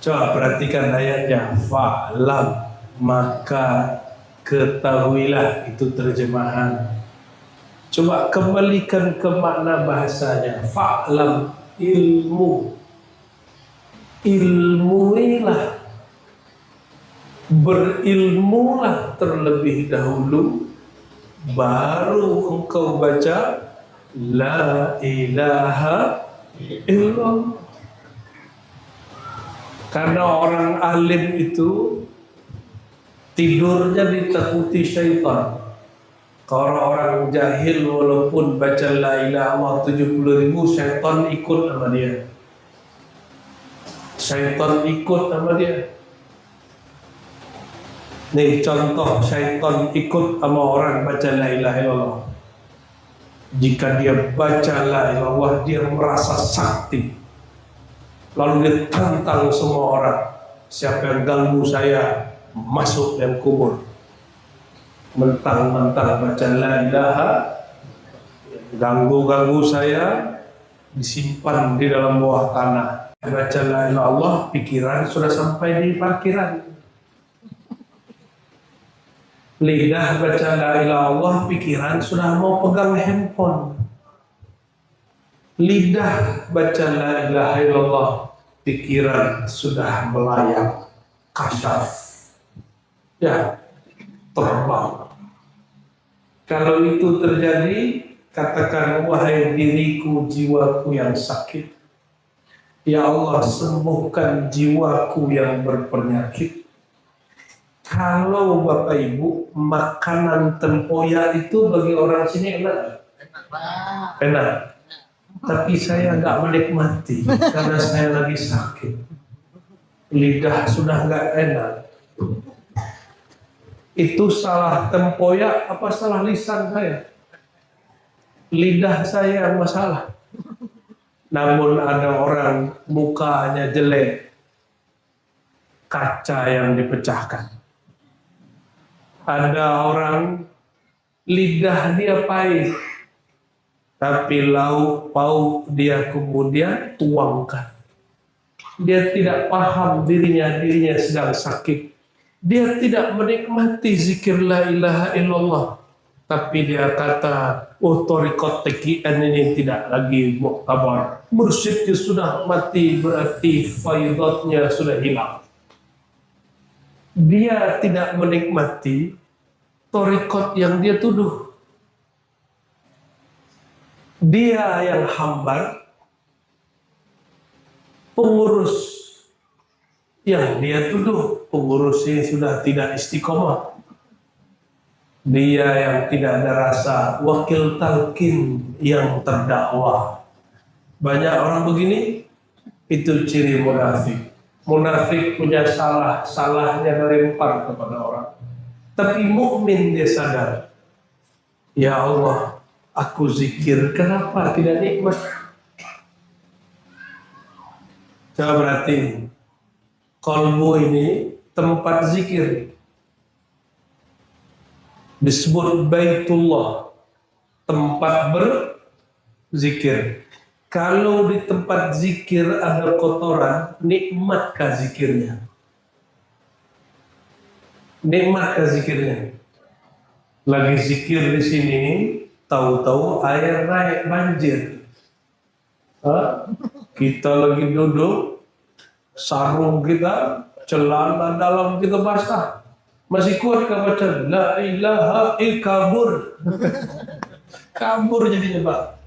Coba perhatikan ayatnya. Fa'lam, maka ketahuilah, itu terjemahan. Coba kembalikan ke makna bahasanya. Fa'lam, ilmu. Ilmuilah, berilmulah terlebih dahulu, baru engkau baca La ilaha illallah. Karena orang alim itu tidurnya ditakuti syaitan. Kalau orang jahil walaupun baca la ilaha illallah 70.000, syaitan ikut sama dia. Syaitan ikut sama dia. Nih contoh syaitan ikut sama orang baca la ilaha illallah. Jika dia baca la ilaha illallah, dia merasa sakti. Lalu dia tantang semua orang. Siapa yang ganggu saya, masuk dalam kubur. Mentang-mentang baca la ilaha, ganggu-ganggu saya, disimpan di dalam bawah tanah. Baca la ilaha illallah, pikiran sudah sampai di parkiran. Lidah baca la ilaha illallah, pikiran sudah mau pegang handphone. Lidah baca la ilaha illallah, pikiran sudah melayang, kasyaf, ya, terbang. Kalau itu terjadi, katakan, wahai diriku, jiwaku yang sakit, ya Allah, sembuhkan jiwaku yang berpenyakit. Kalau Bapak Ibu, makanan tempoyak itu bagi orang sini enak? Enak. Tapi saya nggak menikmati karena saya lagi sakit. Lidah sudah nggak enak. Itu salah tempoyak apa salah lisan saya? Lidah saya yang masalah. Namun ada orang mukanya jelek, kaca yang dipecahkan. Ada orang lidah dia pahit, tapi lauk pauk dia kemudian tuangkan. Dia tidak paham dirinya sedang sakit. Dia tidak menikmati zikir la ilaha illallah. Tapi dia kata, oh thariqat TKN ini tidak lagi muktabar. Mursyidnya sudah mati, berarti faidatnya sudah hilang. Dia tidak menikmati thariqat yang dia tuduh. Dia yang hambar, pengurus yang dia tuduh, pengurus ini sudah tidak istiqomah. Dia yang tidak ada rasa, wakil talqin yang terdakwa. Banyak orang begini, itu ciri munafik. Munafik punya salah, salahnya dilempar kepada orang. Tapi mukmin dia sadar, ya Allah, aku zikir, kenapa tidak nikmat? Coba berarti, qalbu ini tempat zikir. Disebut Baitullah, tempat berzikir. Kalau di tempat zikir ada kotoran, nikmatkah zikirnya? Nikmatkah zikirnya? Lagi zikir di sini, tahu-tahu air naik banjir. Kita lagi duduk, sarung kita, celana dalam kita basah. Masih kuat kah baca la ilaha kabur? Kabur jadinya, Pak.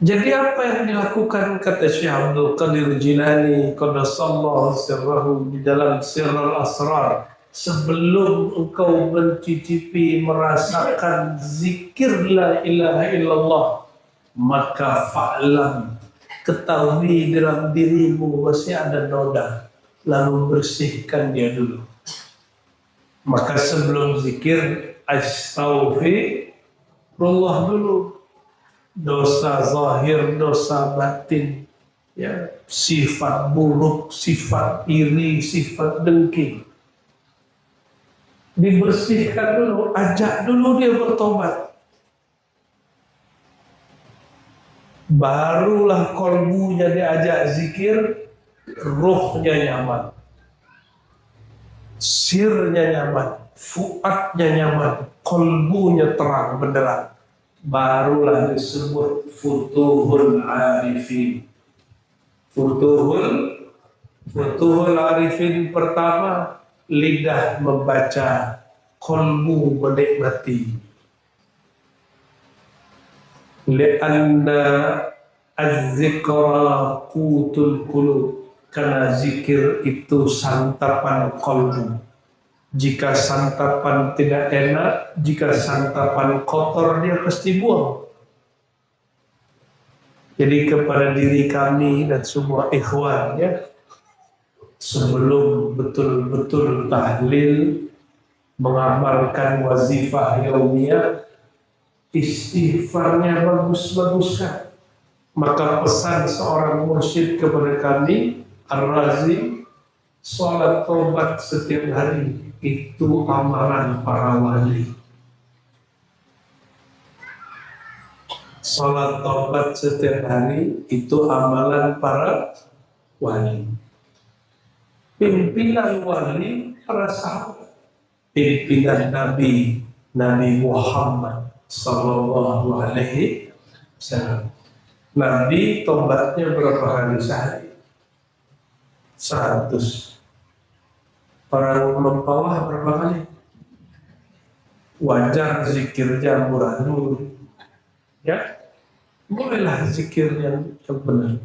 Jadi apa yang dilakukan, kata Syekh Abdul Qadir Jilani qaddasallahu sirrahu, di dalam Sirrul Asrar, sebelum engkau mencicipi, merasakan zikir la ilaha illallah, maka fa'lam, ketahui dalam dirimu masih ada noda, lalu bersihkan dia dulu. Maka sebelum zikir, astaghfirullah dulu. Dosa zahir, dosa batin, ya, sifat buruk, sifat iri, sifat dengki, dibersihkan dulu, ajak dulu dia bertobat. Barulah kolbunya diajak zikir, ruhnya nyaman, sirnya nyaman, fuadnya nyaman, kolbunya terang benderang. Barulah disebut futuhul arifin. Futuhul arifin pertama, lidah membaca, kolbu menikmati. Lianna az-zikra qutul qulub, karena zikir itu santapan kolbu. Jika santapan tidak enak, jika santapan kotor, dia pasti buang. Jadi kepada diri kami dan semua ikhwan ya, sebelum betul-betul tahlil, mengamalkan wazifah yaumiyah, istighfarnya bagus-baguskan. Maka pesan seorang mursyid kepada kami, Ar-Razi, sholat taubat setiap hari itu amalan para wali. Sholat taubat setiap hari itu amalan para wali. Pimpinan wali para sahabat, pimpinan Nabi Muhammad Sallallahu Alaihi Wasallam. Nabi tobatnya berapa kali sehari? 100. Orang mempawah berapa kali? Wajar zikir murah nur. Ya, bolehlah zikir yang benar.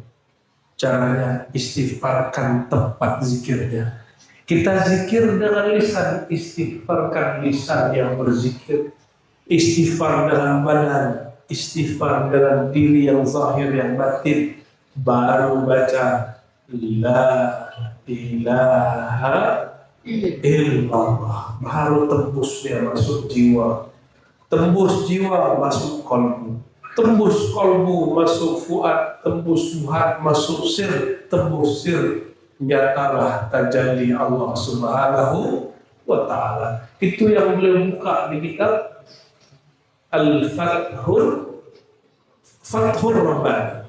Caranya istighfarkan tepat zikirnya. Kita zikir dengan lisan, istighfarkan lisan yang berzikir. Istighfar dengan badan, istighfar dengan diri yang zahir yang batin. Baru baca la ilaha illallah, baru tembus dia masuk jiwa, tembus jiwa masuk kolbu, tembus kolbu masuk fuad, tembus fuad masuk sir, tembus sir nyatalah tajalli Allah Subhanahu wa Ta'ala. Itu yang beliau buka di kitab Al-Fathur Rabbani.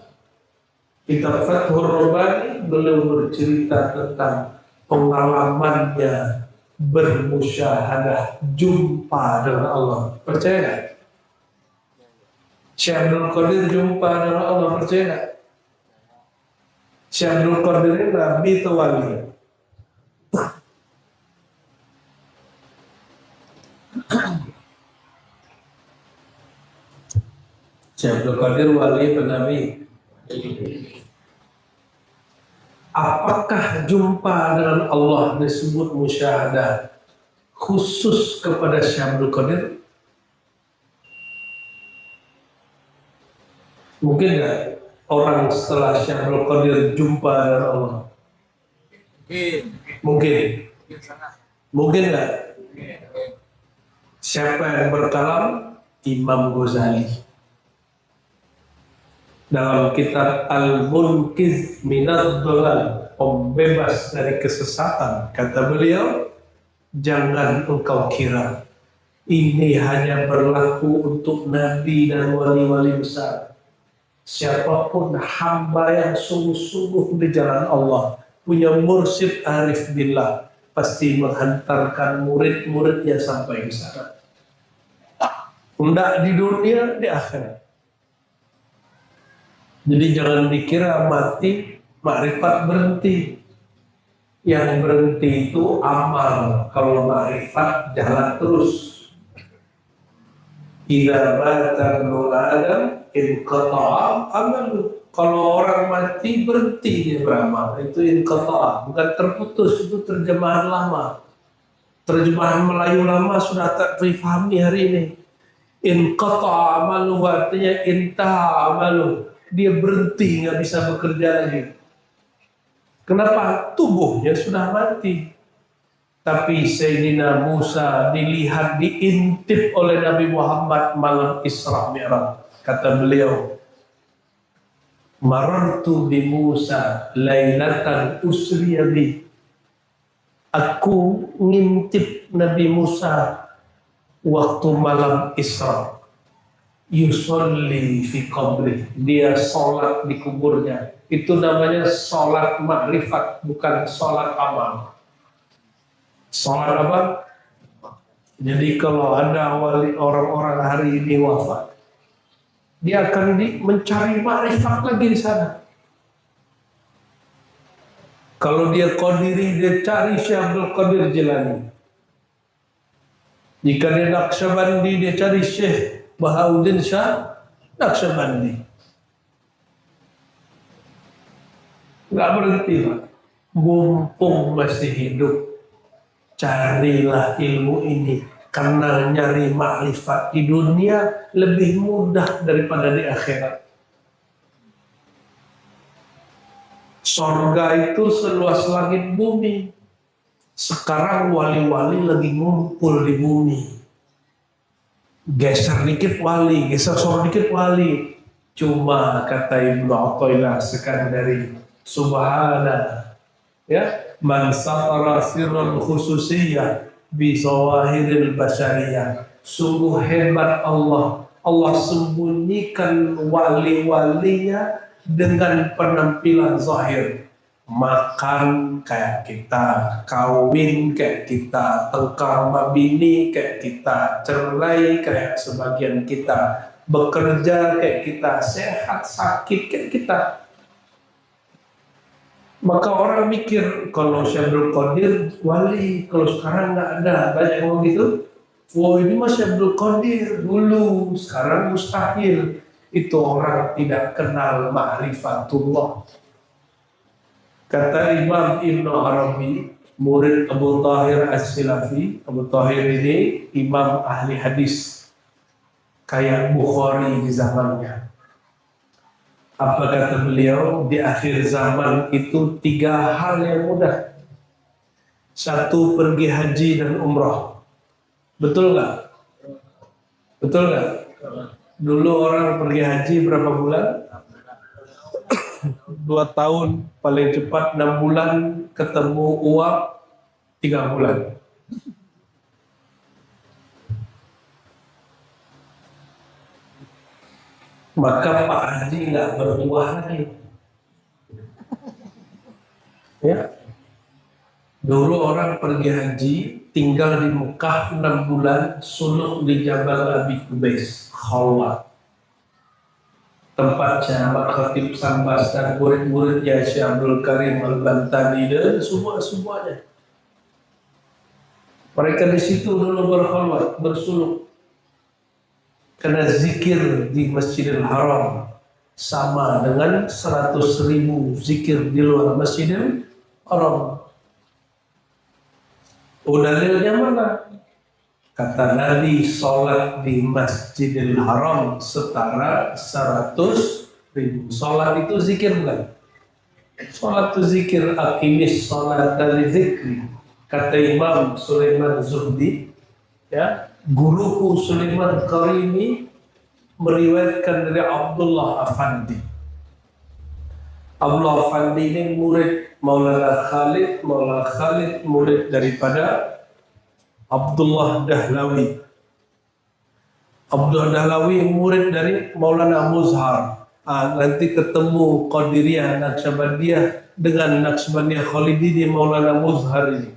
Kitab Fathur Rabbani, beliau bercerita tentang pengalamannya bermusyahadah, jumpa dengan Allah. Percaya gak? Syekh Abdul Qadir jumpa dengan Allah, percaya gak? Syekh Abdul Qadir ini nabi atau wali? Syekh Abdul Qadir wali atau nabi? Apakah jumpa dengan Allah disebut musyahadah khusus kepada Syekh Abdul Qadir? Mungkin nggak orang setelah Syekh Abdul Qadir jumpa dengan Allah? Mungkin. Mungkin nggak? Siapa yang berkalam? Imam Ghazali. Dalam kitab Al-Munqiz Minadh Dhalal, pembebas dari kesesatan, kata beliau, jangan engkau kira ini hanya berlaku untuk nabi dan wali-wali besar. Siapapun hamba yang sungguh-sungguh di jalan Allah, punya mursyid arif billah, pasti menghantarkan murid-muridnya sampai ke sana. Tidak di dunia, di akhirat. Jadi jangan dikira mati, makrifat berhenti. Yang berhenti itu amal. Kalau makrifat jalan terus. Idza mata ibnu Adam inqata'a amalu. Kalau orang mati berhenti dia beramal. Itu inqata'a, bukan terputus. Itu terjemahan lama. Terjemahan Melayu lama sudah tak difahami hari ini. Inqata'a amalu artinya intaha amalu. Dia berhenti, nggak bisa bekerja lagi. Kenapa? Tubuhnya sudah mati. Tapi Sayyidina Musa dilihat, diintip oleh Nabi Muhammad malam Isra Mi'raj. Kata beliau, marartu bi Musa lailatan usriya bi. Aku ngintip Nabi Musa waktu malam Isra. yusolli fi qabri, dia sholat di kuburnya. Itu namanya sholat makrifat, bukan sholat amal. Sholat apa? Jadi kalau ada wali orang-orang hari ini wafat, dia akan mencari makrifat lagi di sana. Kalau dia Qadiri, dia cari Syekh Abdul Qadir Jilani. Jika dia Naqsyabandi, dia cari Syekh Bahauddin Shah Naqsyabandi. Nggak berhenti, Pak. Mumpung masih hidup, carilah ilmu ini. Karena nyari makrifat di dunia lebih mudah daripada di akhirat. Sorga itu seluas langit bumi. Sekarang wali-wali lagi ngumpul di bumi. Geser dikit wali, geser sorga dikit wali. Cuma kata Ibnu Athaillah Sekandari, subhana, ya, man satara sirrul khususiyah bi zawahiril basyariyah. Sungguh hebat Allah. Allah sembunyikan wali-walinya dengan penampilan zahir. Makan kayak kita, kawin kayak kita, tengkar mabini kayak kita, cerai kayak sebagian kita, bekerja kayak kita, sehat sakit kayak kita. Maka orang mikir kalau Syekh Abdul Qadir wali, kalau sekarang nggak ada, banyak yang ngomong gitu. Oh ini mah Syekh Abdul Qadir dulu, sekarang mustahil. Itu orang tidak kenal ma'rifatullah. Kata Imam Ibnu Arabi, murid Abu Thahir As-Silafi. Abu Thahir ini imam ahli hadis kayak Bukhari di zamannya. Apa kata beliau? Di akhir zaman itu 3 hal yang mudah. 1, pergi haji dan umrah. Betul nggak? Betul nggak? Dulu orang pergi haji berapa bulan? 2 tahun, paling cepat 6 bulan, ketemu uang 3 bulan. Maka Pak Haji nggak berbuah lagi. Ya, dulu orang pergi haji, tinggal di Mekah 6 bulan, suluk di Jabal Abi Qubais, Khalwat. Tempat Syekh Ahmad Khatib Sambas dan murid-muridnya Syekh Abdul Karim Al-Bantani dan semuanya. Mereka di situ dulu berkhalwat, bersuluk. Karena zikir di Masjidil Haram sama dengan 100.000 zikir di luar Masjidil Haram. Dalilnya mana? Kata Nabi, sholat di Masjidil Haram setara 100.000. Sholat itu zikir bukan? Sholat itu zikir. Aqimis sholat dari zikri. Kata Imam Sulaiman Zuhdi, ya, guruku Sulaiman Karimi meriwayatkan dari Abdullah Afandi. Abdullah Afandi ini murid Maulana Khalid. Maulana Khalid murid daripada Abdullah Dahlawi. Abdullah Dahlawi murid dari Maulana Muzhar. Nanti ketemu Qadiriyah Naqsyabandiyah dengan Naqsyabandiyah Khalidi di Maulana Muzhar ini.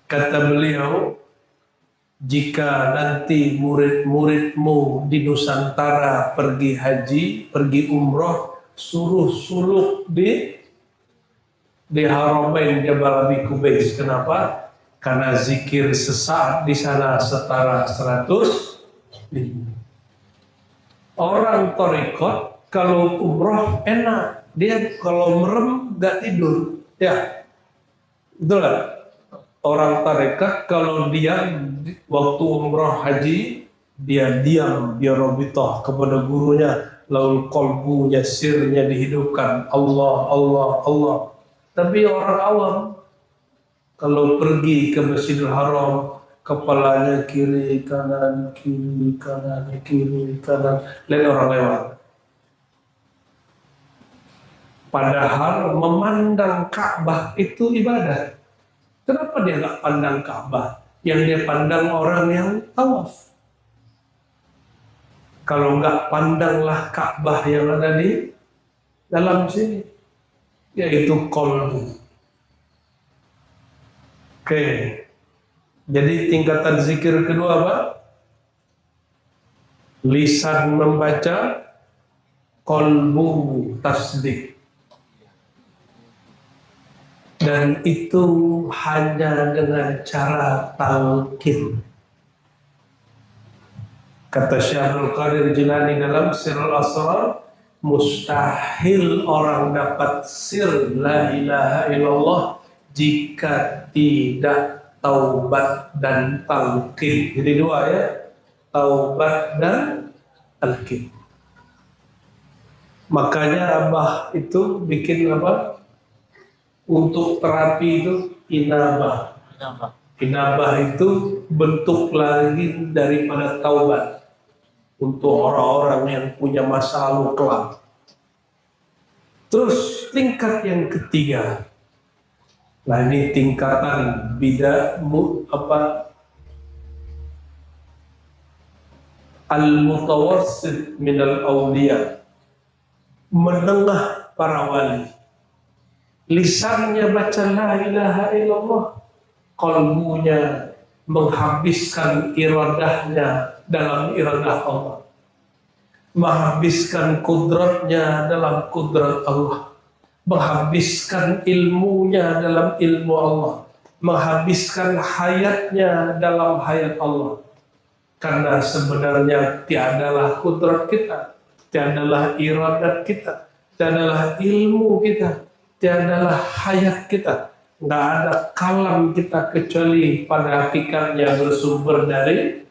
Kata beliau, jika nanti murid-muridmu di Nusantara pergi haji, pergi umroh, suruh suluk di Haramain Jabal Abi Qubais. Kenapa? Karena zikir sesaat di sana setara 100.000. Orang tarekat kalau umroh enak, dia kalau merem nggak tidur, ya, betul nggak? Orang tarekat kalau dia waktu umroh haji, dia diam, dia robitoh kepada gurunya, lalu kolbunya, sirnya dihidupkan, Allah, Allah, Allah. Tapi orang awam kalau pergi ke Masjidil Haram, kepalanya kiri kanan kiri kanan kiri kanan, lihat orang lewat. Padahal memandang Ka'bah itu ibadah. Kenapa dia nggak pandang Ka'bah? Yang dia pandang orang yang tawaf. Kalau enggak, pandanglah Ka'bah yang ada di dalam sini, yaitu kolbu. Oke, jadi tingkatan zikir kedua apa? Lisan membaca, kolbu tasdik. Dan itu hanya dengan cara talqin. Kata Syahrul Qadir Jilani dalam Sirul Asrar, mustahil orang dapat sir la ilaha illallah jika tidak taubat dan talqin. Jadi dua ya, taubat dan talqin. Makanya Abah itu bikin apa? Untuk terapi itu inabah. Inabah itu bentuk lagi daripada taubat untuk orang-orang yang punya masa lalu kelam. Terus tingkat yang ketiga, nah ini tingkatan al-mutawassit minal awliya, menengah para wali. Lisannya baca la ilaha illallah, qalbunya menghabiskan iradahnya dalam iradah Allah, menghabiskan kudratnya dalam kudrat Allah, menghabiskan ilmunya dalam ilmu Allah, menghabiskan hayatnya dalam hayat Allah. Karena sebenarnya tiadalah kudrat kita, tiadalah iradat kita, tiadalah ilmu kita, tiadalah hayat kita, nggak ada kalam kita kecuali pada hakikatnya bersumber dari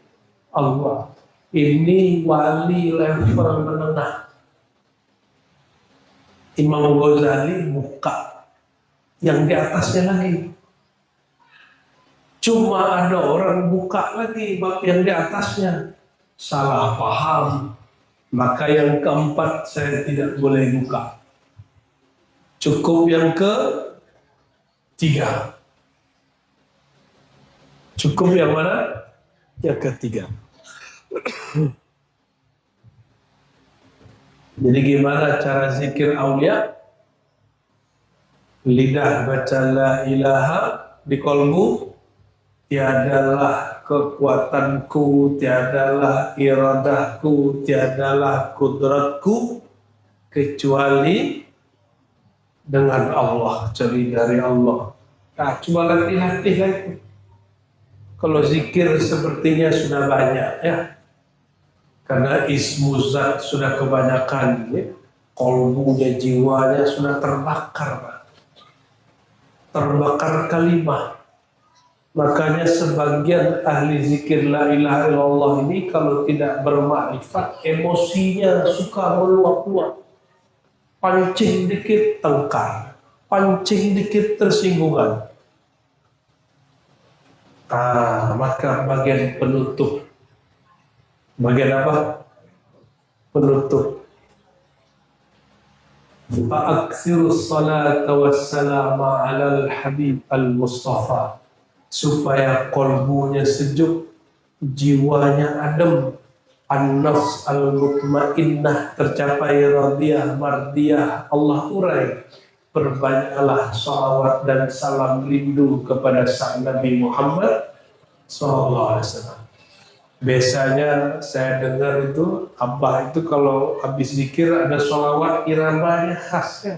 Allah. Ini wali level menengah. Imam Ghazali buka yang di atasnya lagi. Cuma ada orang buka lagi bab yang di atasnya, salah paham. Maka yang keempat saya tidak boleh buka. Cukup yang ketiga. Cukup yang mana? Yang ketiga. Jadi gimana cara zikir aulia? Lidah baca la ilaha di kolbu, tiadalah kekuatanku, tiadalah iradahku, tiadalah kudratku kecuali dengan Allah, cari dari Allah. Nah, coba latih-latih lagi. Kalau zikir sepertinya sudah banyak ya, karena ismu zat sudah kebanyakan ya. Kolbunya, jiwanya sudah terbakar Pak. Terbakar kalimah. Makanya sebagian ahli zikir la ilaha illallah ini kalau tidak bermakrifat, emosinya suka meluap-luap. Pancing dikit tengkar, pancing dikit tersinggungan. Maka bagian penutup, bagian apa? Penutup. Fa'aksirus salata wassalama alal habib al-mustafa, supaya kolbunya sejuk, jiwanya adem, an-nafs al-mutmainnah tercapai radiyah mardiyah. Allah urai, perbanyaklah salawat dan salam rindu kepada sang Nabi Muhammad SAW. Biasanya saya dengar itu Abah itu kalau habis zikir ada salawat iramanya khas ya.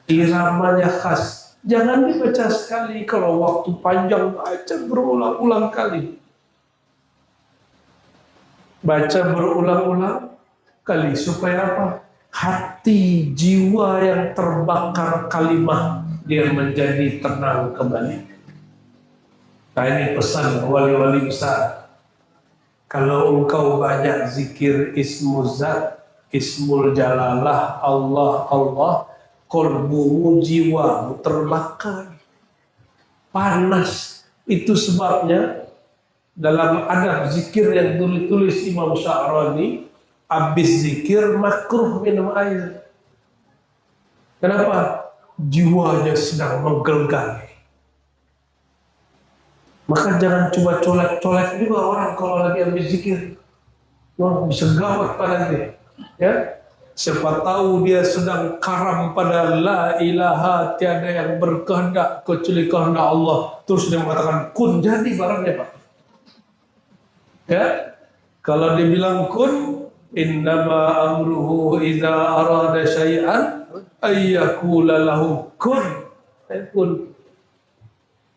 Iramanya khas. Jangan dibaca sekali, kalau waktu panjang baca berulang-ulang kali. Baca berulang-ulang kali supaya apa? Hati jiwa yang terbakar kalimah dia menjadi tenang kembali. Nah ini pesan wali-wali besar. Kalau engkau banyak zikir ismu zat, ismul jalalah, Allah, Allah, kolbumu, jiwamu terbakar, panas. Itu sebabnya dalam adab zikir yang tulis Imam Sya'rani, habis zikir makruh minum air. Kenapa? Jiwanya sedang menggelgar. Maka jangan coba colek-colek juga orang kalau lagi habis zikir. Wah, bisa gawat padanya. Ya, siapa tahu dia sedang karam pada la ilaha, tiada yang berkehendak kecuali kehendak Allah. Terus dia mengatakan kun, jadi barangnya Pak. Ya, kalau dibilang kun, innama amruhu idza arada syai'an ayyakula lahu kun. Kun.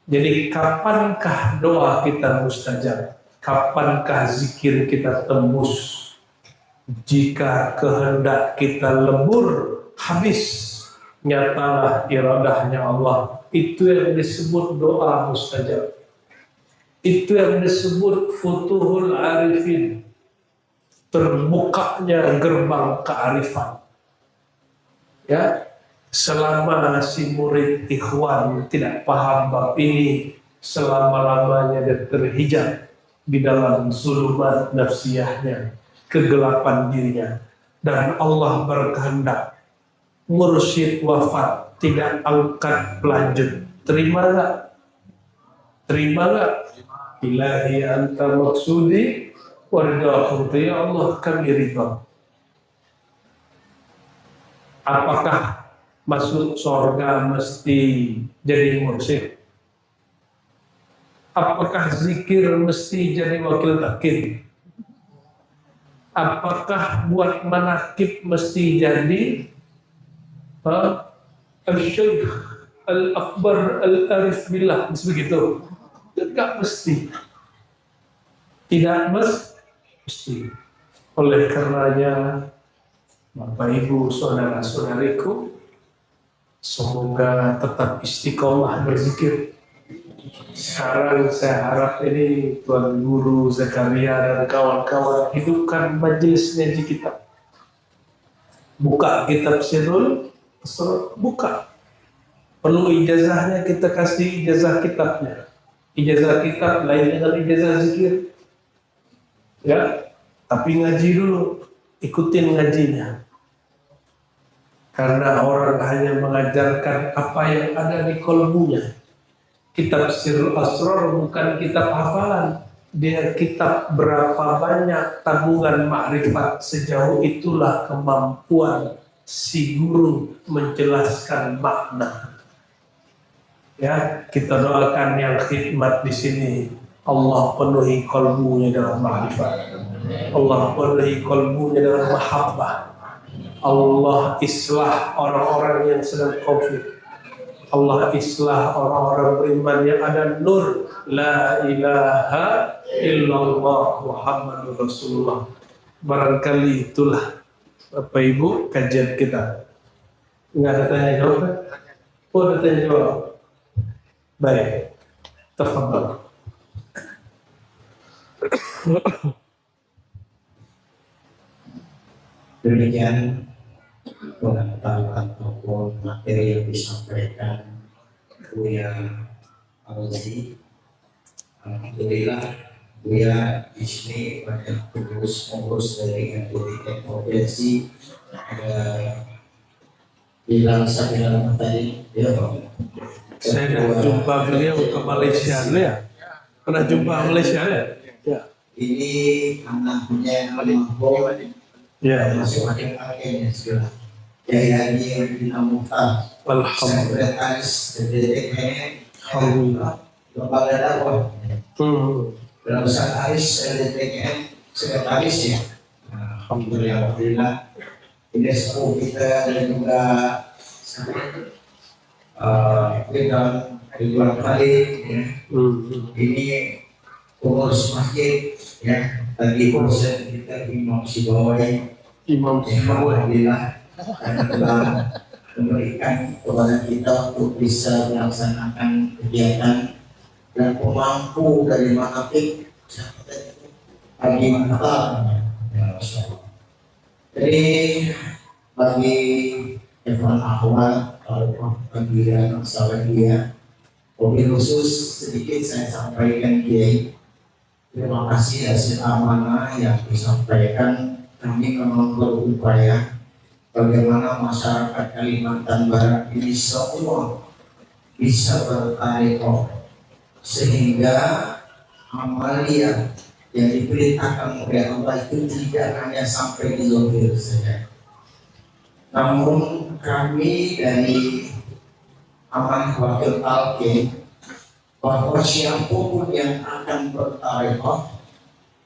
Jadi kapankah doa kita mustajab? Kapankah zikir kita tembus? Jika kehendak kita lebur, habis, nyatalah iradahnya Allah. Itu yang disebut doa mustajab. Itu yang disebut futuhul arifin, terbukanya gerbang kearifan. Ya, selama si murid ikhwan tidak paham bab ini, selama-lamanya dia terhijab di dalam zulumat nafsiyahnya, kegelapan dirinya, dan Allah berkehendak mursyid wafat, tidak angkat lanjut. Terima nggak? Terima nggak? Ilahi anta maksudi waridahu, ya Allah kami ridha. Apakah masuk surga mesti jadi mursyid? Apakah zikir mesti jadi wakil takir? Apakah buat manakib mesti jadi al-syekh al-akbar al-arif billah, begitu? Tidak mesti. Tidak mesti. Oleh karenanya, Bapak Ibu saudara-saudariku, semoga tetap istiqomah berzikir. Sekarang saya harap ini Tuan Guru Zakaria dan kawan-kawan hidupkan majelis ngaji kita. Buka kitab Sirul, buka. Perlu ijazahnya, kita kasih ijazah kitabnya. Ijazah kitab lain dengan ijazah zikir. Ya, tapi ngaji dulu, ikutin ngajinya. Karena orang hanya mengajarkan apa yang ada di kolbunya. Kitab Sirul Asrar bukan kitab hafalan. Dia kitab berapa banyak tabungan makrifat. Sejauh itulah kemampuan si guru menjelaskan makna. Ya, kita doakan yang khidmat di sini, Allah penuhi kolbunya dengan makrifat. Allah penuhi kolbunya dengan mahabbah. Allah islah orang-orang yang sedang konflik. Allah islah orang-orang beriman yang ada nur la ilaha illallah Muhammadur Rasulullah. Barangkali itulah Bapak Ibu kajian kita. Enggak ada tanya jawab kan? Oh, ada tanya jawab. Baik, tafadhal. Demikian pengetahuan ataupun materi yang disampaikan Buya Al-Zi. Alhamdulillah Buya di sini banyak pengurus dari NPTN provinsi. Ada bilang tadi dia saya sudah jumpa beliau ke Malaysia ya. Pernah jumpa Malaysia ya? Ya. Ini anaknya Almarhum. Ya. Masuk adik-adiknya sudah. Jayadi Dinamukta. Alhamdulillah. Sekretaris DPTN. Alhamdulillah. Lembaga dakwah. dalam sekretaris LDPN sekretaris ya. Alhamdulillah ini sepuh kita dan juga kita Ridwan Khalid ya. Ini pengurus masjid ya, tadi proses kita Imam Sibawahi alhamdulillah dan telah memberikan kepada kita untuk bisa melaksanakan kegiatan dan pemangku dari manapun bagi manfaat. Jadi bagi Evan Ahwat kalau panggilan masalah dia, mobil khusus sedikit saya sampaikan Kiai. Terima kasih hasil amanah yang disampaikan. Kami memang berupaya bagaimana masyarakat Kalimantan Barat ini semua bisa bertarik sehingga amalia yang diperintahkan oleh Allah itu tidak hanya sampai di zahir saja. Namun kami dari amanah wakil talqin bahwa siapapun yang akan bertarekah,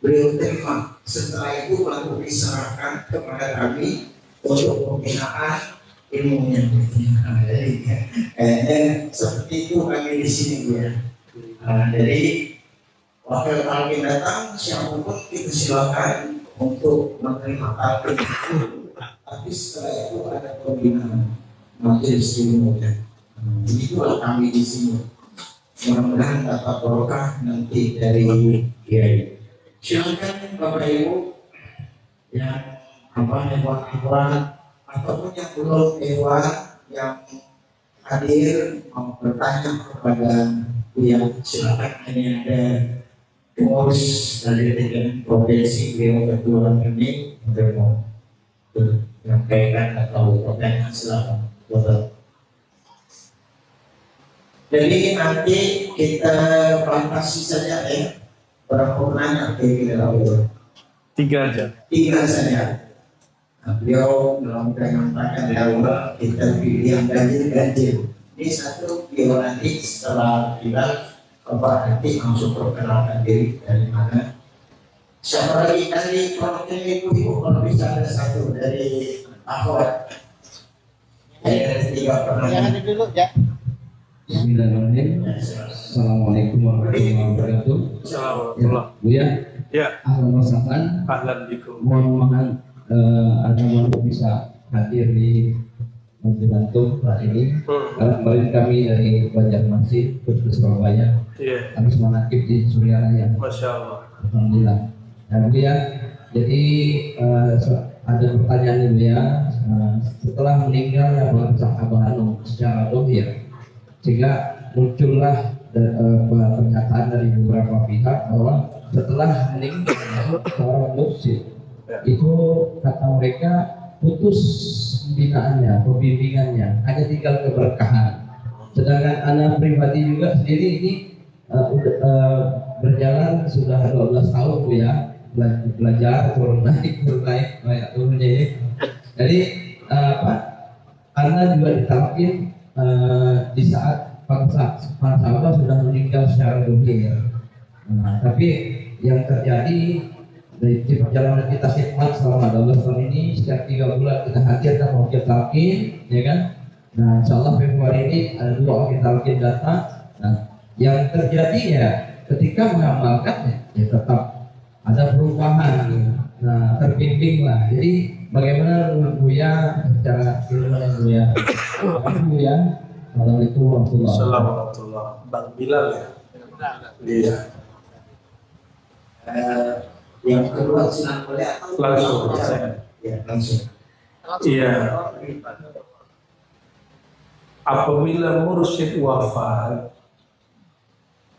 beliau terima. Setelah itu lalu diserahkan kepada kami untuk pembinaan ilmunya. Seperti itu kami di sini ya. Jadi wakil talqin datang, siapapun itu silakan untuk menerima talqin. Tapi setelah itu ada pembinaan majelis ilmunya. Itulah kami di sini. Mudah-mudahan dapat barokah nanti dari Kiai. Silakan Bapak Ibu yang hewan ataupun yang belum hewan yang hadir mau bertanya kepada Buya, silakan. Ini ada pengurus dari provinsi beliau ketua ini mau menyampaikan atau pertanyaan, silakan. Jadi nanti kita batasi saja ya. Berapa penanya kira-kira? 3 aja. 3 saja. Nah, beliau dalam menyampaikan bahwa kita pilih yang ganjil. Ini satu beliau nanti setelah kita nanti langsung perkenalkan diri dari mana. Siapa lagi dari perwakilan ibu kalau bisa ada satu dari akhwat. Dari 3 pertanyaan. Dulu ya. Bismillahirrahmanirrahim. Assalamualaikum warahmatullahi wabarakatuh. Assalamualaikum. Buya, Ya, ahlan wa sahlan. ahlan bikum. Mohon ada untuk bisa hadir di Masjid Antum saat ini. Karena kemarin kami dari Banjarmasin ke Surabaya, Iya, kami semangatip di Suryaraya. Masya Allah. Alhamdulillah. Nah, Buya, jadi ada pertanyaan nih Buya. Setelah meninggalnya Abah Hanum secara dohir, sehingga muncullah pernyataan dari beberapa pihak bahwa setelah meninggal seorang mursyid itu kata mereka putus pembinaannya, pembimbingannya, hanya tinggal keberkahan. Sedangkan anak pribadi juga sendiri ini berjalan sudah 12 tahun Bu ya, belajar turun naik turunnya ini. Jadi karena juga ditalkin di saat para sahabat sudah meninggal secara dohir. Tapi yang terjadi dari perjalanan kita khidmat selama 12 tahun ini, setiap 3 bulan kita hadirkan wakil talqin, ya kan? Nah, insyaallah Februari ini ada 2 wakil talqin datang. Nah, yang terjadi ya ketika mengamalkan ya tetap ada perubahan. Nah, terbimbing lah. Jadi bagaimana menurut Buya secara ilmu Buya? Buya, Assalamualaikum warahmatullahi wabarakatuh. Assalamualaikum. Bang Bilal ya. Iya. Yang kedua sudah boleh Langsung. ya langsung. Iya. Apabila mursyid wafat,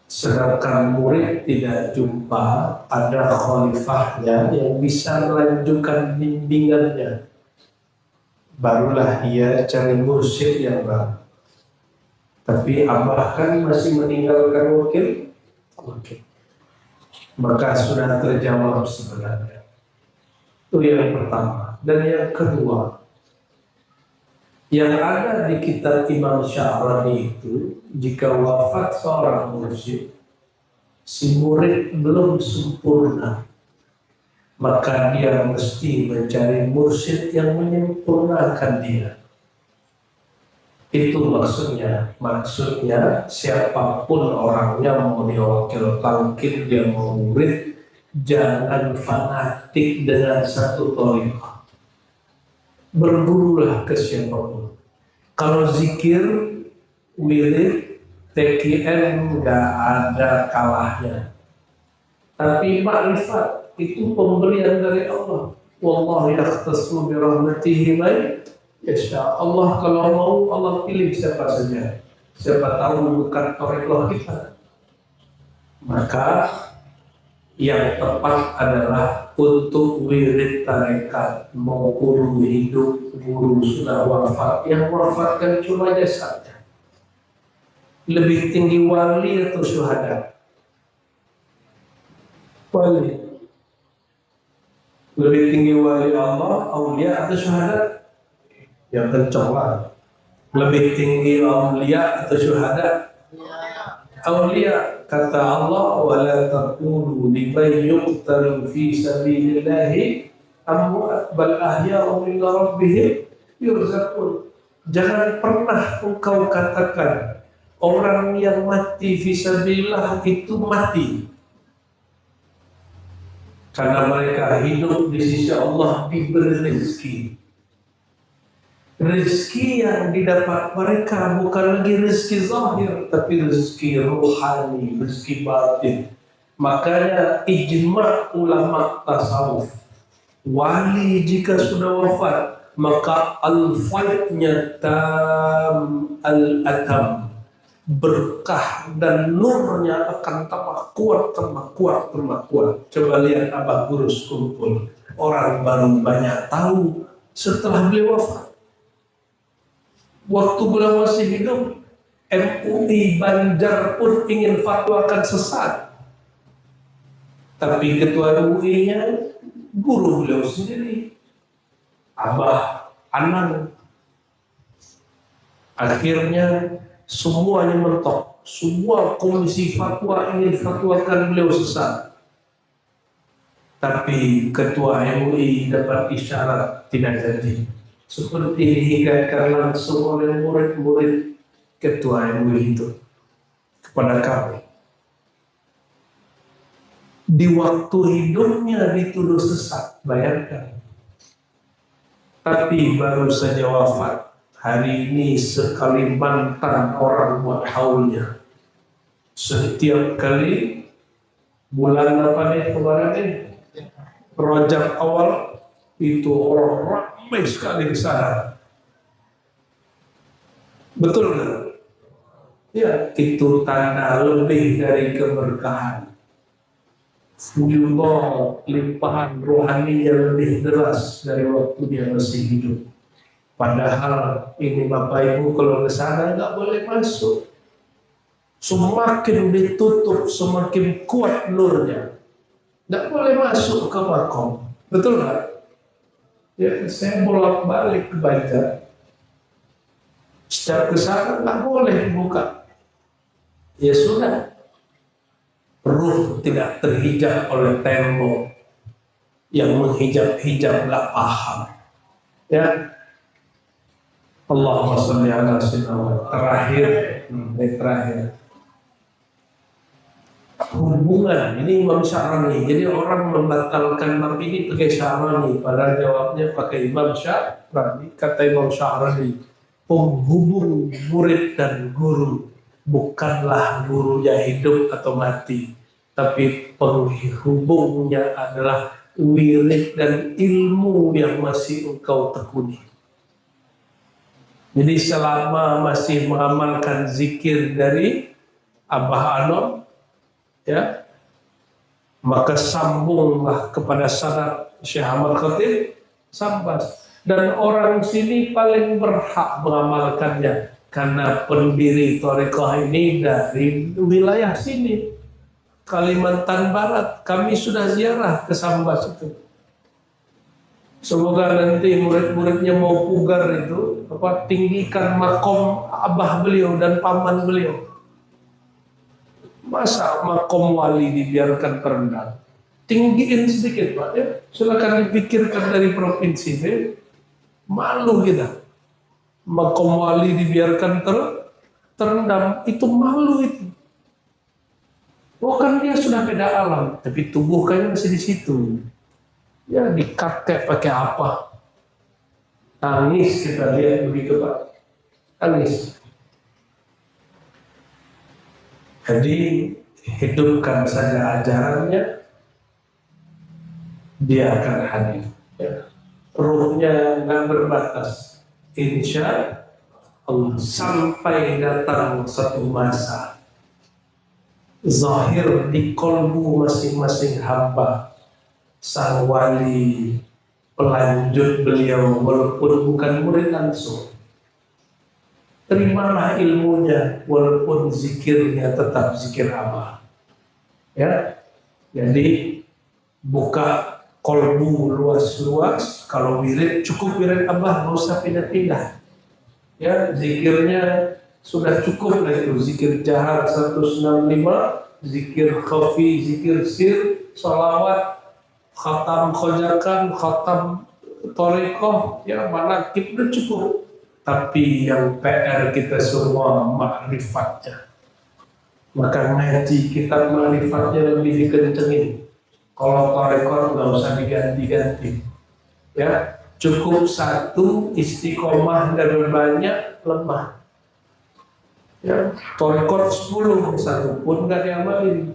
sedangkan murid tidak jumpa, ada khalifahnya yang bisa melanjutkan bimbingannya, barulah ia cari mursyid yang baru. Tapi Abah kan masih meninggalkan wakil, maka sudah terjawab sebenarnya. Itu yang pertama. Dan yang kedua, yang ada di kitab Imam Sya'rani itu, jika wafat seorang mursyid, si murid belum sempurna, maka dia mesti mencari mursyid yang menyempurnakan dia. Itu maksudnya siapapun orangnya, mau dia wakil talqin, dia mau murid, jangan fanatik dengan satu thariqah. Bergurulah ke siapapun. Kalau zikir, wirid, TKM nggak ada kalahnya. Tapi ma'rifat itu pemberian dari Allah. Wallahu yakhtassu bi rahmatihi man yasha. Allah kalau mau, Allah pilih siapa saja. Siapa tahu bukan thariqah kita. Maka yang tepat adalah untuk wirid tarekat, mau guru hidup, guru sudah wafat, yang wafat kan cuma jasadnya. Lebih tinggi wali atau syuhada? wali. Lebih tinggi wali Allah, aulia atau syuhada? Yang kencang lah. Lebih tinggi aulia atau syuhada? Aulia. Kata Allah, wala taqulu liman yuqtalu fi sabilillahi amwat bal ahya'u inda rabbihim yurzaqun. Jangan pernah engkau katakan orang yang mati fi sabilillah itu mati, karena mereka hidup di sisi Allah diberi rezeki. Rezeki yang didapat mereka bukan lagi rezeki zahir, tapi rezeki rohani, rezeki batin. Makanya ijma' ulama tasawuf, wali jika sudah wafat maka al-faidnya tam al-atam, berkah dan nurnya akan tambah kuat, tambah kuat, tambah kuat. Coba lihat Abah Gurus kumpul, orang baru banyak tahu setelah beliau wafat. Waktu beliau masih hidup, MUI Banjar pun ingin fatwakan sesat, tapi ketua MUI-nya guru beliau sendiri, Abah Anang. Akhirnya semuanya mentok, semua komisi fatwa ingin fatwakan beliau sesat, tapi ketua MUI dapat isyarat tidak jadi. Seperti dihikayatkan langsung oleh murid-murid ketua MUI itu kepada kami. Di waktu hidupnya dituduh sesat, bayangkan. Tapi baru saja wafat, hari ini sekalimantan orang buat haulnya. Setiap kali bulan apa nih kemarin nih, Rajab awal itu orang ramai sekali ke sana. Betul nggak? Ya, itu tanda lebih dari keberkahan. Fuyullah, limpahan rohani yang lebih deras dari waktu dia masih hidup. Padahal ini Bapak Ibu kalau ke sana nggak boleh masuk. Semakin ditutup, semakin kuat nurnya. Nggak boleh masuk ke makom. Betul nggak? Ya, saya bolak-balik ke Banjar. Setiap ke sana nggak boleh buka. Ya sudah. Ruh tidak terhijab oleh tembok yang menghijab-hijab nggak paham. Ya, Allahumma sholli ala sayyidina. Terakhir. Hubungan ini Imam Sya'rani. Jadi orang membatalkan bab ini pakai Sya'rani, padahal jawabnya pakai Imam Sya'rani. Kata Imam Sya'rani, penghubung murid dan guru bukanlah gurunya hidup atau mati, tapi penghubungnya adalah wirid dan ilmu yang masih engkau tekuni. Jadi selama masih mengamalkan zikir dari Abah Anom, ya, maka sambunglah kepada sanad Syekh Ahmad Khatib Sambas. Dan orang sini paling berhak mengamalkannya karena pendiri Thariqah ini dari wilayah sini, Kalimantan Barat. Kami sudah ziarah ke Sambas itu. Semoga nanti murid-muridnya mau pugar itu tinggikan makom abah beliau dan paman beliau. Masa makom wali dibiarkan terendah? Tinggiin sedikit Pak ya. Silakan dipikirkan dari provinsi ini. Malu kita. Makom wali dibiarkan terendam, itu malu itu. Bukan dia sudah beda alam, tapi tubuh kayaknya masih di situ. Ya dikakek pakai apa? Tangis kita lihat begitu Pak. Tangis. Jadi hidupkan saja ajarannya, dia akan hadir. Ya. Ruhnya nggak berbatas, insya Allah, sampai datang satu masa zahir di kolbu masing-masing hamba sang wali pelanjut beliau, walaupun bukan murid langsung. Terimalah ilmunya, walaupun zikirnya tetap zikir Allah. Ya, jadi buka kolbu luas-luas. Kalau wirid cukup wirid Abah, nggak usah pindah-pindah. Ya, zikirnya sudah cukup lah itu. Zikir jahar 165, zikir khafi, zikir sir, salawat, khatam khojakan, khatam torikoh, ya manakib udah cukup. Tapi yang PR kita semua makrifatnya. Maka ngaji kitab makrifatnya lebih dikencengin. Kalau torikoh nggak usah diganti-ganti. Ya, cukup satu, istiqomah dan banyak lemah. Ya, torikot 10, satu pun nggak diamalin,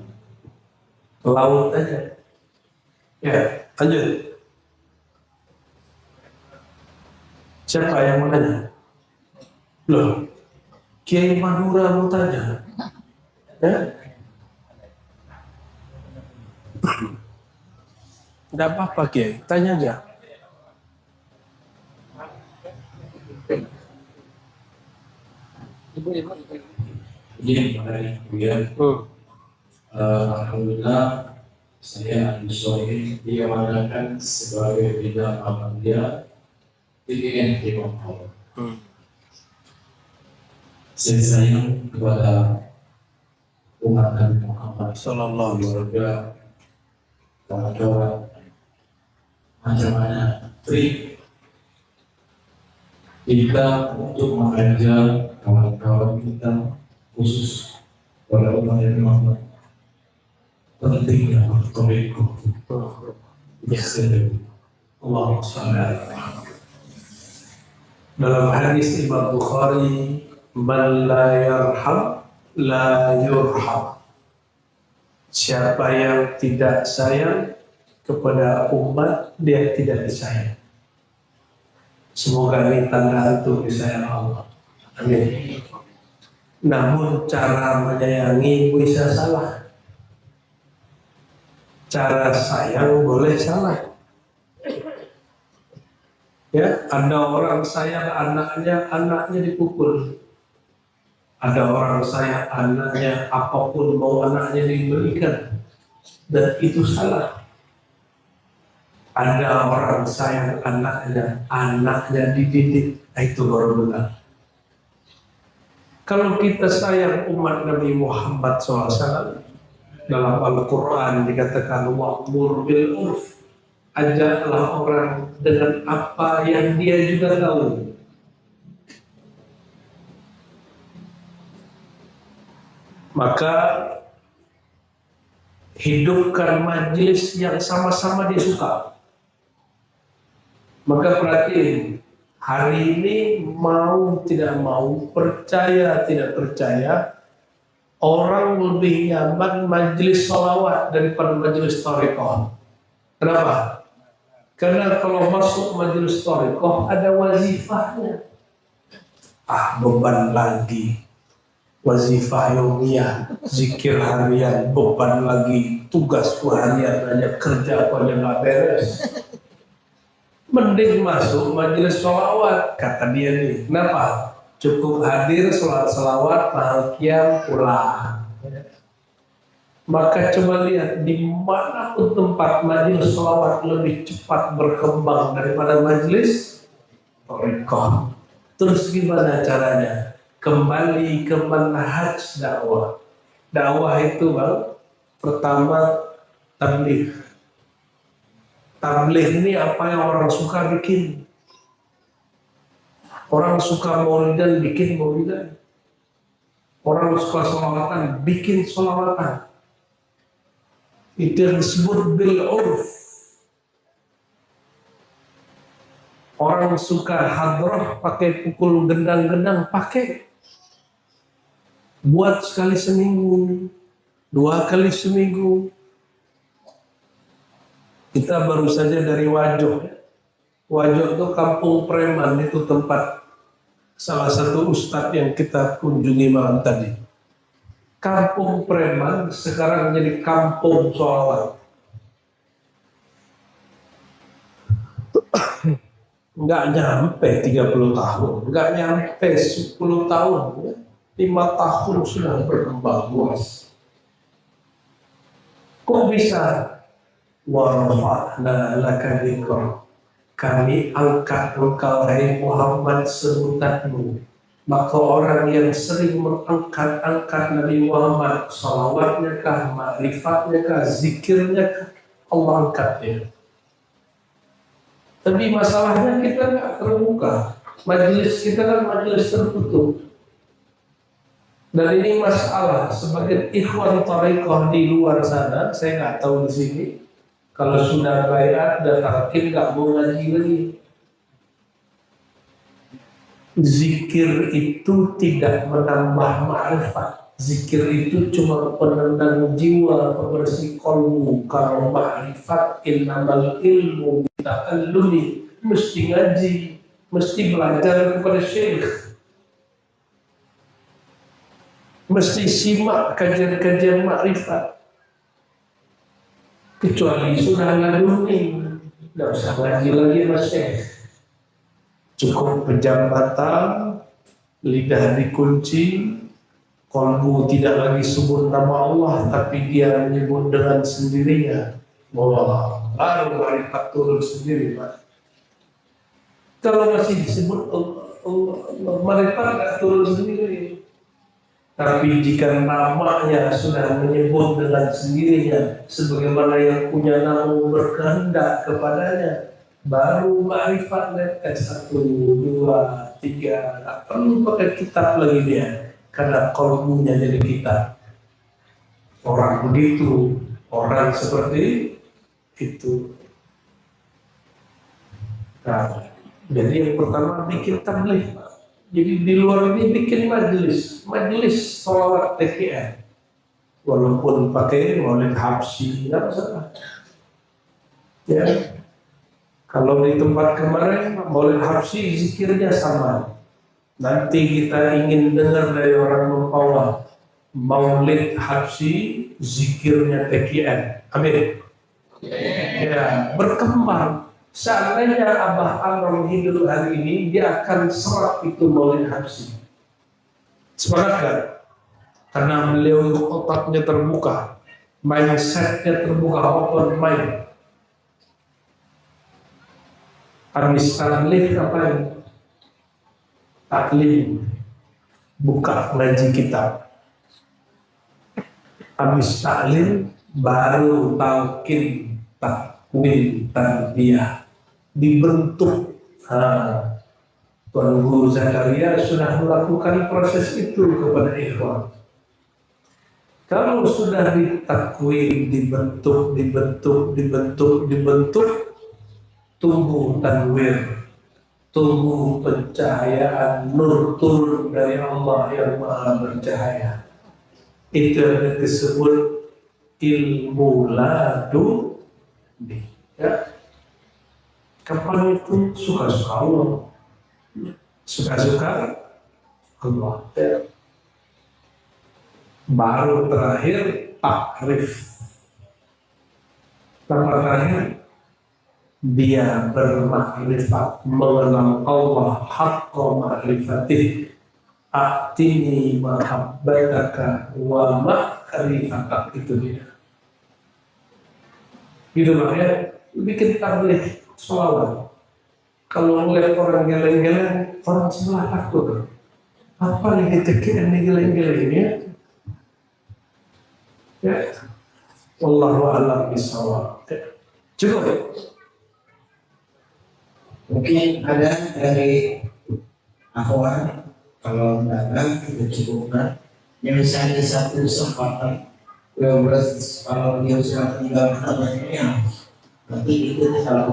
laut aja. Ya, lanjut. Siapa yang mau tanya? Loh, Kiai Madura mau tanya? Ya? Tidak apa-apa Kiai, tanya aja. Jadi kemudian alhamdulillah saya Andi diamanahkan sebagai bidang Ahmadiyah di INT Bangkok. Saya sayang kepada umat Nabi Muhammad Sallallahu alaihi wasallam. keluarga, kawan-kawan, macam-macam trik kita untuk mengajar kawan-kawan kita khusus pada umat Nabi Muhammad pentingnya bertoriko. Allahumma shalli ala dalam hadis Imam Bukhari, man la yarham la yurham. Siapa yang tidak sayang kepada umat, dia tidak disayang. Semoga ini tanda itu disayang Allah. Amin. Namun cara menyayangi bisa salah. Cara sayang boleh salah. Ya, ada orang sayang anaknya, anaknya dipukul. Ada orang sayang anaknya, apapun mau anaknya diberikan, dan itu salah. Ada orang sayang anaknya, anaknya dididik, itu baru benar. Kalau kita sayang umat Nabi Muhammad SAW, dalam Al-Quran dikatakan wa'mur bil urf, ajaklah orang dengan apa yang dia juga tahu. Maka hidupkan majelis yang sama-sama dia suka. Maka perhatiin, hari ini mau tidak mau, percaya tidak percaya, orang lebih nyaman majelis sholawat daripada majelis thariqah. Kenapa? Karena kalau masuk majelis thariqah ada wazifahnya. Beban lagi. Wazifah yaumiyah, zikir harian, beban lagi, tugas harian aja, kerja aku aja nggak beres. Mending masuk majelis sholawat, kata dia nih. Kenapa? Cukup hadir, sholat salawat, mahal qiyam, pulang. Maka coba lihat di mana pun tempat majelis sholawat lebih cepat berkembang daripada majelis thariqah. Terus gimana caranya? Kembali ke manhaj dakwah. Dakwah itu bang, pertama tabligh. Tabligh ini apa yang orang suka bikin. Orang suka maulidan, bikin maulidan. Orang suka sholawatan, bikin sholawatan. Itu yang disebut bil urf. Orang suka hadrah pakai pukul gendang-gendang, pakai. Buat sekali seminggu, 2 kali seminggu. Kita baru saja dari Wajo. Wajo itu kampung preman, itu tempat salah satu ustadz yang kita kunjungi malam tadi. Kampung preman sekarang menjadi kampung sholawat. Nggak nyampe 30 tahun, nggak nyampe 10 tahun. 5 tahun sudah berkembang luas. Kok bisa? wa rafa'na laka dzikra. Kami angkat engkau hai Muhammad sebutanmu. Maka orang yang sering mengangkat Nabi Muhammad, salawatnya kah, ma'rifatnya kah, zikirnya kah, Allah angkat dia. Tapi masalahnya kita nggak terbuka. Majelis kita kan majelis tertutup. Dan ini masalah sebagai ikhwan thariqah di luar sana, saya nggak tahu di sini. Kalau sudah bayar dan tarkin nggak mau ngaji lagi. Zikir itu tidak menambah ma'rifat. Zikir itu cuma penendang jiwa, pembersih kolbu. Kalau ma'rifat innamal ilmu bita'allumi, mesti ngaji, mesti belajar kepada syekh, mesti simak kajian-kajian ma'rifat. Kecuali sudah ngaduni, nggak usah ngaji lagi mas syekh. Cukup penjambatan, lidah dikunci, kolbu tidak lagi sebut nama Allah, tapi dia menyebut dengan sendirinya. Wah, baru ma'rifat turun sendiri, Pak. Kalau masih disebut ma'rifat nggak turun sendiri. Tapi jika namanya sudah menyebut dengan sendirinya, sebagaimana yang punya nama berkehendak kepadanya, baru ma'rifat letes 1, 2, 3. Tak perlu pakai kitab lagi dia, karena kolbunya jadi kitab. Orang begitu, orang seperti itu. Nah, jadi yang pertama bikin tabligh. Jadi di luar ini bikin majelis sholawat TKN, walaupun pakai maulid habsyi, nggak masalah. Ya, kalau di tempat kemarin maulid habsyi zikirnya sama. Nanti kita ingin dengar dari orang Mempawah, maulid habsyi zikirnya TKN. Amin. Ya, berkembang. Seandainya Abah Amram hidup hari ini, dia akan serap itu maulid habsyi. Sepakat kan? Karena beliau otaknya terbuka, mindsetnya terbuka, open mind. Habis taklim ngapain? Taklim, buka ngaji kitab. Habis taklim baru talqin, takwin, tarbiyah. Dibentuk. Tuan Guru Zakaria sudah melakukan proses itu kepada ikhwan. Kalau sudah ditakwin, dibentuk, tumbuh tanwir, tumbuh pencahayaan, nur turun dari Allah yang Maha Bercahaya. Itu yang disebut ilmu laduni. Ya. Kapan itu? Suka-suka Allah. Suka-suka Allah. Ya. Baru terakhir takrif. Terakhir dia bermakrifat, mengenal Allah haqqa ma'rifatih. Atini mahabbataka wa ma'rifatak. Itu dia. Gitu makanya bikin tabligh sholawat. Kalau melihat orang geleng-geleng, orang sebelah takut. Apa nih TKN nih geleng-geleng ini ya? Ya, wallahu a'lam bishawab. Cukup. Mungkin ada dari akhwat, kalau tidak ada kita cukupkan. Yang misalnya satu kesempatan, kalau dia sudah tinggal katanya, nanti itu kalau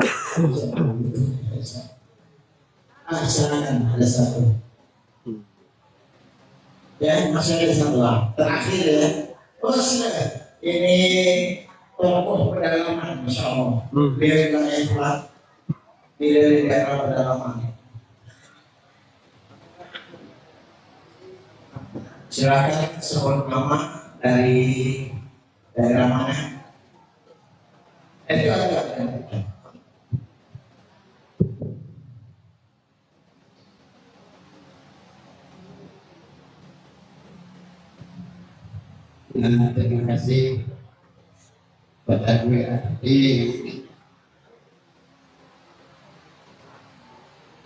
silakan ada satu. Ya masih ada satu lah. Terakhir ya. Oh silakan. Ini tokoh pedalaman, masya Allah. Beliau bilang ikhlas. Beliau di daerah pedalaman. Silakan sebut nama dari daerah mana? Itu ada. Terima kasih pada gue hati.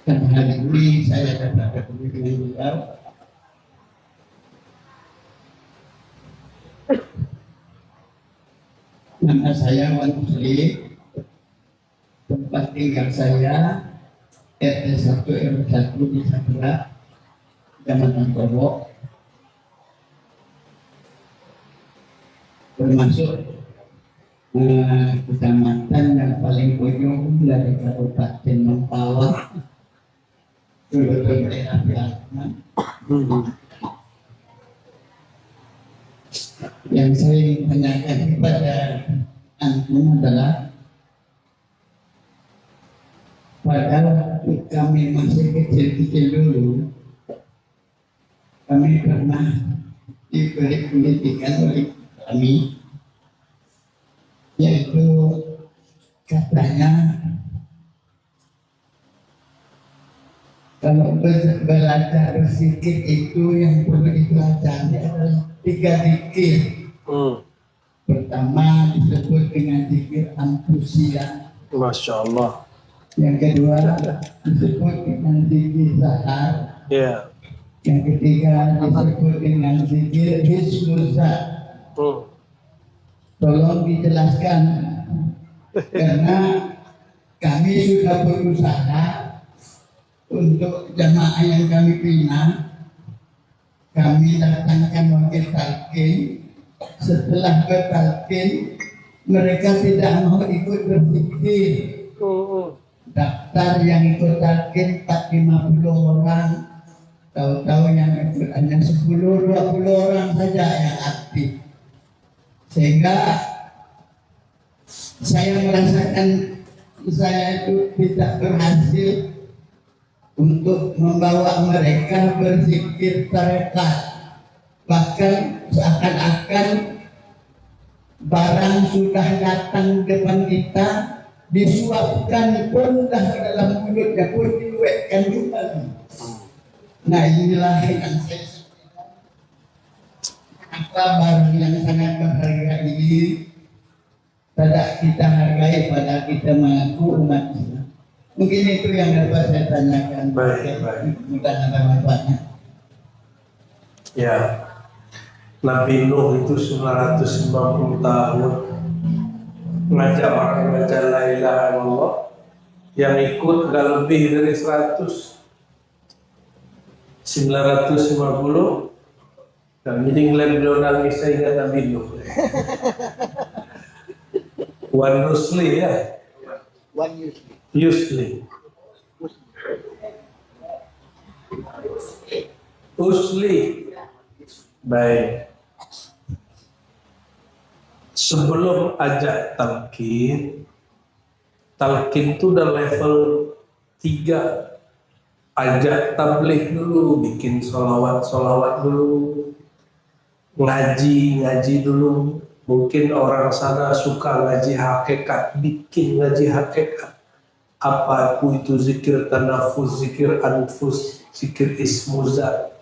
Dan hari ini saya dapat ketemu dengan beliau. Nama saya Wan Musli, tempat tinggal saya RT 1 RW 1 di Sakura, Kecamatan Tobok, termasuk kecamatan yang paling ujung dari Kabupaten Mempawah, betul-betul daerah Biakman. Yang saya ingin tanyakan kepada antum adalah pada waktu kami masih kecil-kecil dulu, kami pernah diberi pendidikan oleh kami, yaitu katanya kalau belajar berpikir itu yang perlu dipelajari adalah 3 zikir. Pertama disebut dengan zikir anfusia. Masya Allah. Yang kedua disebut dengan zikir sahar. Ya. Yang ketiga disebut dengan zikir hismuzat. Tolong dijelaskan karena kami sudah berusaha untuk jamaah yang kami bina. Kami datangkan wakil talqin. Setelah bertalqin, mereka tidak mau ikut berzikir. Daftar yang ikut talqin 450 orang, tahu-tahu yang ikut hanya 10-20 orang saja yang aktif. Sehingga saya merasakan saya itu tidak berhasil untuk membawa mereka berzikir tarekat. Bahkan seakan-akan barang sudah datang depan kita, disuapkan pun dah ke dalam mulutnya pun diluekkan juga. Nah inilah yang saya sampaikan. Apa barang yang sangat berharga ini tidak kita hargai pada kita mengaku umat Islam. Mungkin itu yang dapat saya tanyakan. Baik. Bukan ada manfaatnya. Ya, Nabi Nuh itu 950 tahun ngajak orang baca la ilaha illallah, yang ikut gak lebih dari 950. Dan jadi ngeliat beliau nangis, saya ingat Nabi Nuh. Wan Rusli ya. Yusli. Usli. Baik. Sebelum ajak talqin itu udah level 3. Ajak tabligh dulu, bikin solawat dulu, ngaji dulu. Mungkin orang sana suka ngaji hakikat, bikin ngaji hakikat. Apa itu zikir tanafus, zikir anfus, zikir ismuzat.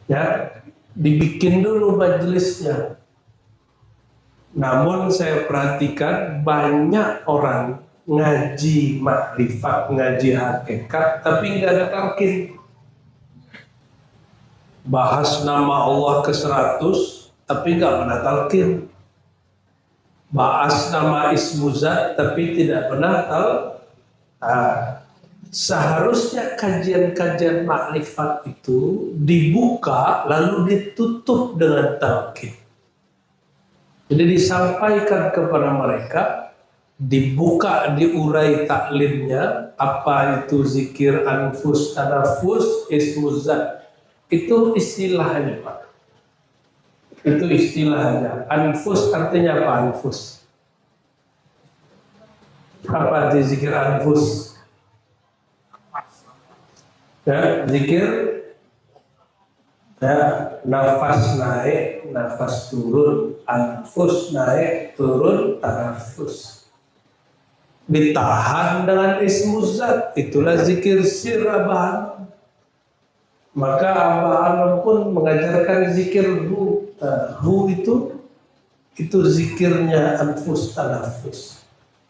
Ya, dibikin dulu majelisnya. Namun saya perhatikan banyak orang ngaji makrifat, ngaji hakikat, tapi nggak ada talqin. Bahas nama Allah ke 100, tapi nggak pernah talqin. Bahas nama ismuzat, tapi tidak pernah seharusnya kajian-kajian makrifat itu dibuka lalu ditutup dengan talqin. Jadi disampaikan kepada mereka, dibuka, diurai taklimnya, apa itu zikir anfus, tanafus, ismuzat. Itu istilahnya Pak. Itu istilahnya. Anfus artinya apa anfus? Apa arti zikir anfus? Ya, zikir ya, nafas naik, nafas turun, anfus naik, turun, tanafus. Ditahan dengan ismuzat, itulah zikir sir Abah. Maka Abah Anom pun mengajarkan zikir hu. Hu itu itu zikirnya anfus tanafus.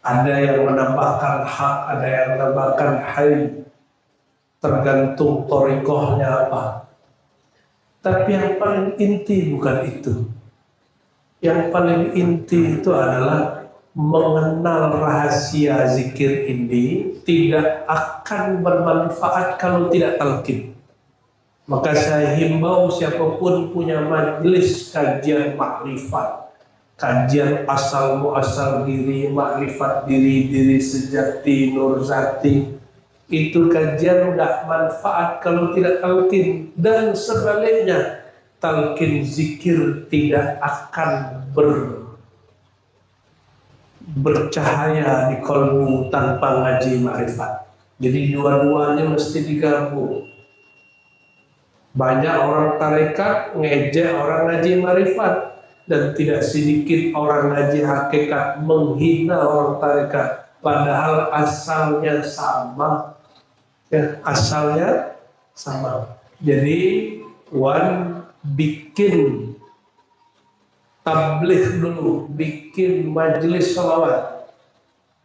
Ada yang menambahkan hak, ada yang menambahkan hai, tergantung thariqahnya apa. Tapi yang paling inti bukan itu. Yang paling inti itu adalah mengenal rahasia zikir ini tidak akan bermanfaat kalau tidak talqin. Maka saya himbau siapapun punya majelis kajian makrifat, kajian asal muasal diri, makrifat diri, diri sejati, nur zati, itu kajian nggak manfaat kalau tidak talqin. Dan sebaliknya, talqin zikir tidak akan bercahaya di kalbu tanpa ngaji makrifat. Jadi dua-duanya mesti digabung. Banyak orang tarekat ngejek orang ngaji makrifat, dan tidak sedikit orang ngaji hakikat menghina orang tarekat, padahal asalnya sama. Ya, asalnya sama. Jadi bikin tabligh dulu, bikin majelis sholawat,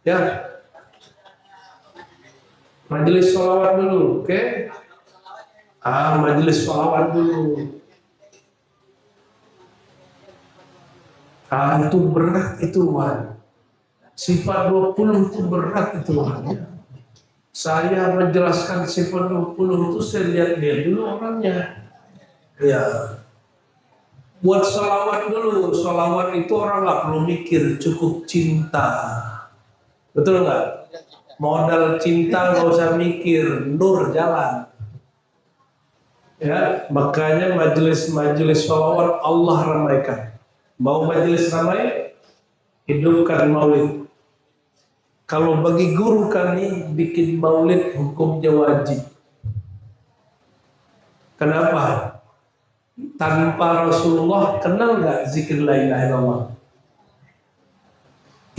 ya, majelis sholawat dulu, oke? Majelis sholawat dulu. Itu berat itu, Wan. Sifat 20 itu berat itu, Wan. Saya menjelaskan sifat 20 itu, saya lihat dia dulu orangnya. Ya. Buat sholawat dulu. Sholawat itu orang nggak perlu mikir, cukup cinta. Betul nggak? Modal cinta nggak usah mikir, nur jalan. Ya, makanya majelis-majelis sholawat Allah ramaikan. Mau majelis ramai, hidupkan maulid. Kalau bagi guru kami bikin maulid hukumnya wajib. Kenapa? Tanpa Rasulullah kenal nggak zikir la ilaha illallah?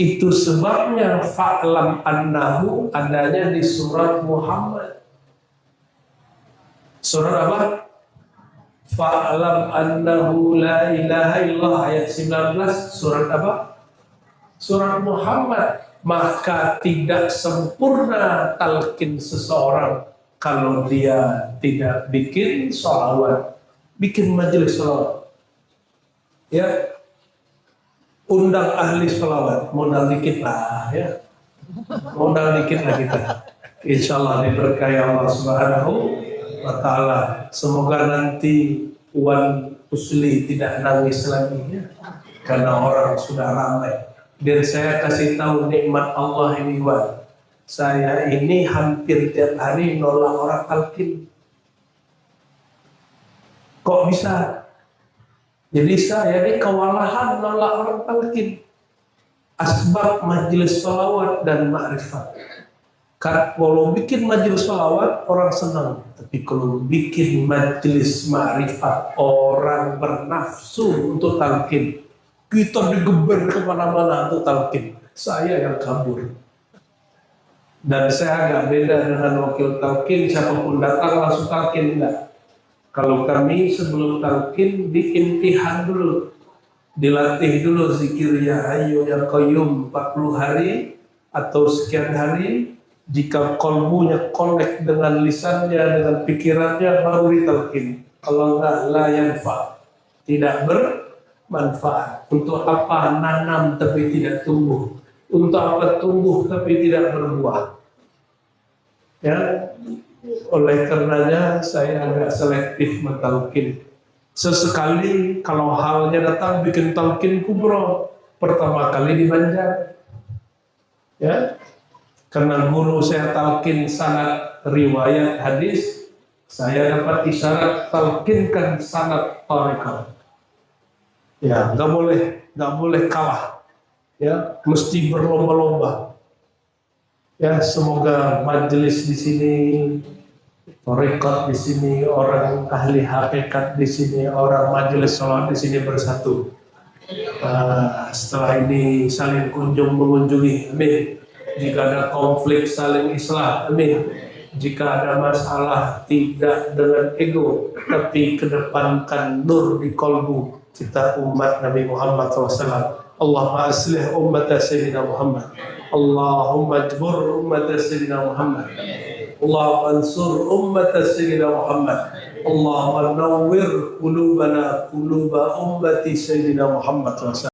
Itu sebabnya fa'lam annahu adanya di surat Muhammad. Surat apa? Fa'lam annahu la ilaha illallah ayat 19. Surat apa? Surat Muhammad. Maka tidak sempurna talqin seseorang kalau dia tidak bikin sholawat, bikin majelis sholawat. Ya, undang ahli sholawat, modal dikit lah ya, modal dikit lah kita. Insya Allah diberkahi Allah Subhanahu wa Ta'ala. Semoga nanti Wan Usli tidak nangis lagi ya, karena orang sudah ramai. Dan saya kasih tahu nikmat Allah ini, Wan. Saya ini hampir tiap hari nolak orang talqin. Kok bisa? Jadi saya ini kewalahan nolak orang talqin. Asbab majelis sholawat dan makrifat. Kalau bikin majelis sholawat orang senang, tapi kalau bikin majelis makrifat orang bernafsu untuk talqin. Kita digeber kemana-mana untuk talqin. Saya yang kabur. Dan saya agak beda dengan wakil talqin. Siapapun datang langsung talqin, enggak. Kalau kami sebelum talqin diimtihan dulu. Dilatih dulu zikirnya Hayyu ya Qayyum 40 hari atau sekian hari. Jika kolbunya connect dengan lisannya, dengan pikirannya, baru ditalqin. Kalau enggak, la yanfa. Tidak manfaat. Untuk apa nanam tapi tidak tumbuh? Untuk apa tumbuh tapi tidak berbuah? Ya, oleh karenanya saya agak selektif mentalkin. Sesekali kalau halnya datang bikin talqin kubro, pertama kali di Banjar. Ya, karena guru saya talqin sanad riwayat hadis, saya dapat isyarat talqinkan sanad thariqah. Ya, nggak boleh kalah. Ya, mesti berlomba-lomba. Ya, semoga majelis di sini, thariqat di sini, orang ahli hakikat di sini, orang majelis sholat di sini bersatu. Setelah ini saling kunjung mengunjungi, amin. Jika ada konflik saling islah, amin. Jika ada masalah tidak dengan ego, tapi kedepankan nur di kolbu kita umat Nabi Muhammad SAW. Allahumma aslih ummat Sayyidina Muhammad. Allahumma jbur ummat Sayyidina Muhammad. Allahumma ansur ummat Sayyidina Muhammad. Allahumma nawwir qulubana quluba ummati Sayyidina Muhammad SAW.